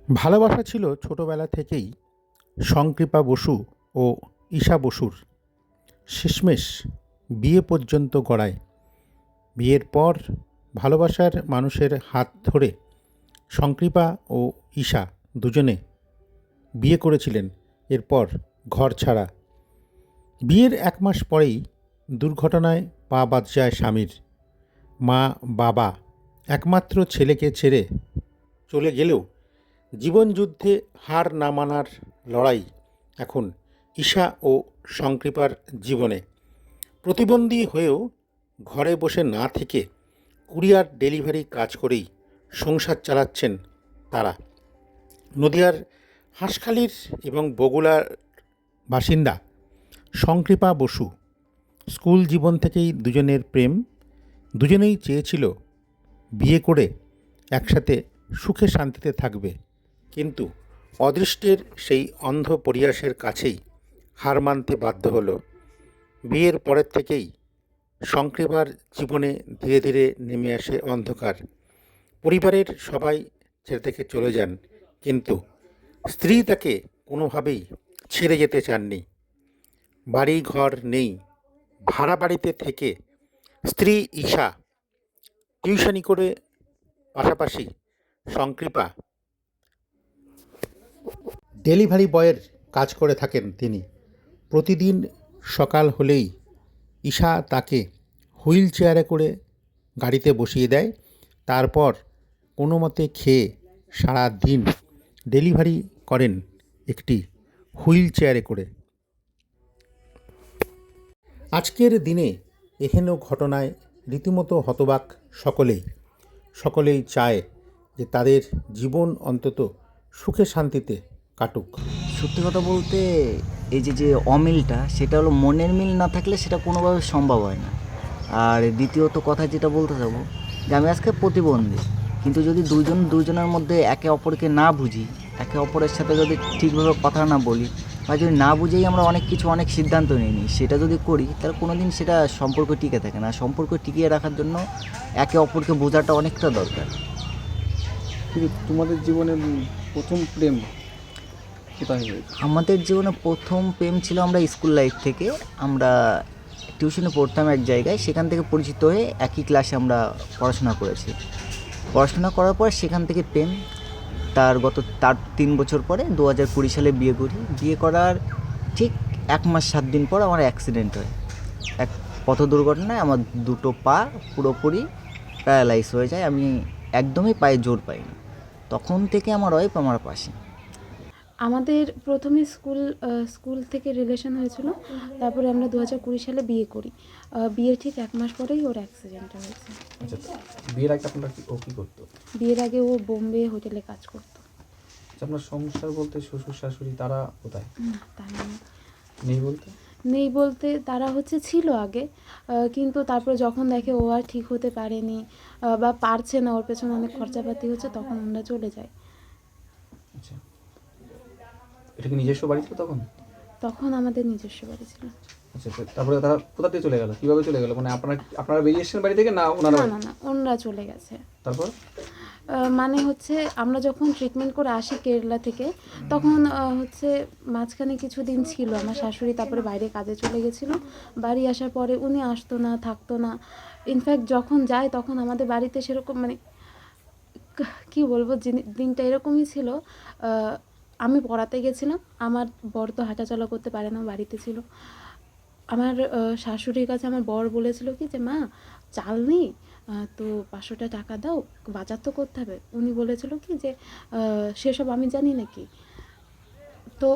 ভালোবাসা ছিল ছোটবেলা থেকেই শংকৃপা বসু ও ঈশা বসুর। শেষমেশ বিয়ে পর্যন্ত গড়ায়। বিয়ের পর ভালোবাসার মানুষের হাত ধরে শংকৃপা ও ঈশা দুজনে বিয়ে করেছিলেন। এরপর ঘর ছাড়া। বিয়ের 1 মাস পরেই দুর্ঘটনায় পা বাদ যায় স্বামীর। মা বাবা একমাত্র ছেলেকে ছেড়ে চলে গেলেও জীবনযুদ্ধে হার না মানার লড়াই এখন ঈশা ও শংকৃপার জীবনে। প্রতিবন্ধী হয়েও ঘরে বসে না থেকে কুরিয়ার ডেলিভারি কাজ করেই সংসার চালাচ্ছেন তারা। নদিয়ার হাঁসখালির এবং বগুড়ার বাসিন্দা শংকৃপা বসু। স্কুল জীবন থেকেই দুজনের প্রেম। দুজনেই চেয়েছিল বিয়ে করে একসাথে সুখে শান্তিতে থাকবে, কিন্তু অদৃষ্টের সেই অন্ধ পরিহাসের কাছেই হার মানতে বাধ্য হলো। বিয়ের পরের থেকেই শংকৃপার জীবনে ধীরে ধীরে নেমে আসে অন্ধকার। পরিবারের সবাই ছেড়ে থেকে চলে যান, কিন্তু স্ত্রী তাকে কোনোভাবেই ছেড়ে যেতে চাননি। বাড়ি ঘর নেই, ভাড়া বাড়িতে থেকে স্ত্রী ঈশা টিউশনি করে, পাশাপাশি শংকৃপা ডেলিভারি বয়ের কাজ করে থাকেন তিনি। প্রতিদিন সকাল হলেই ঈশা তাকে হুইল চেয়ারে করে গাড়িতে বসিয়ে দেয়। তারপর কোনো মতে খেয়ে সারা দিন ডেলিভারি করেন একটি হুইল চেয়ারে করে। আজকের দিনে এহেন ঘটনায় রীতিমতো হতবাক সকলেই চায় যে তাদের জীবন অন্তত সুখে শান্তিতে কাটুক। সত্যি কথা বলতে এই যে অমিলটা, সেটা হলো মনের মিল না থাকলে সেটা কোনোভাবে সম্ভব হয় না। আর দ্বিতীয়ত কথা যেটা বলতে যাবো, যে আমি আজকে প্রতিবন্ধী, কিন্তু যদি দুজনের মধ্যে একে অপরকে না বুঝি, একে অপরের সাথে যদি ঠিকভাবে কথা না বলি, বা যদি না বুঝেই আমরা অনেক সিদ্ধান্ত নিই, সেটা যদি করি, তাহলে কোনো দিন সেটা সম্পর্ক টিকে থাকে না। সম্পর্ক টিকিয়ে রাখার জন্য একে অপরকে বোঝাটা অনেকটা দরকার। কিন্তু তোমাদের জীবনে প্রথম প্রেম কোথায় হয়েছে? আমাদের জীবনে প্রথম প্রেম ছিল আমরা স্কুল লাইফ থেকে। আমরা টিউশনে পড়তাম এক জায়গায়, সেখান থেকে পরিচিত হয়ে একই ক্লাসে আমরা পড়াশোনা করেছি। পড়াশোনা করার পর সেখান থেকে প্রেম। তার 3 বছর পরে 2020 সালে বিয়ে করি। বিয়ে করার ঠিক 1 মাস 7 দিন পর আমার অ্যাক্সিডেন্ট হয়। এক পথ দুর্ঘটনায় আমার দুটো পা পুরোপুরি প্যারালাইজ হয়ে যায়। আমি একদমই পায়ে জোর পাইনি। তখন থেকে আমার ওয়াইফ আমার পাশে। আমাদের প্রথমে স্কুল থেকে রিলেশন হয়েছিল, তারপরে আমরা 2020 সালে বিয়ে করি। বিয়ের ঠিক 1 মাস পরেই ওর অ্যাক্সিডেন্টটা হয়েছে। আচ্ছা, বিয়ের আগে আপনারা ও কী করতো? বিয়ের আগে ও বোম্বে হোটেলে কাজ করতো। আচ্ছা, আপনার সংসার বলতে শ্বশুর শাশুড়ি তারা কোথায়? না, তারা নেই বলতে? তারা ছিল আগে, কিন্তু তারপরে যখন দেখে ও আর ঠিক হতে পারেনি বা পারছে না, ওর পেছনে অনেক খরচাপাতি হচ্ছে, তখন আমরা চলে যাই। আচ্ছা, এটা কি নিজস্ব বাড়ি ছিল তখন? তখন আমাদের নিজস্ব বাড়ি ছিল। আচ্ছা, তারপরে তারা কোথা থেকে চলে গেল? কীভাবে চলে গেল? মানে আপনারা বেরিয়ে এসেছেন বাড়ি থেকে, না ওনারা? না, ওনারা চলে গেছে। তারপর মানে আমরা যখন ট্রিটমেন্ট করে আসি কেরালা থেকে, তখন মাঝখানে কিছুদিন ছিল আমার শাশুড়ি, তারপরে বাইরে কাজে চলে গেছিলো। বাড়ি আসার পরে উনি আসতো না, থাকতো না। ইনফ্যাক্ট যখন যায় তখন আমাদের বাড়িতে সেরকম কী বলবো, দিনটা এরকমই ছিল। আমি পড়াতে গেছিলাম, আমার বর তো হাঁটাচলা করতে পারে না, বাড়িতে ছিল। আমার শাশুড়ির কাছে আমার বর বলেছিল কি যে, মা চাল নেই, তো 500 টাকা দাও, বাজার তো করতে হবে। উনি বলেছিল কি যে, সেসব আমি জানি নাকি। তো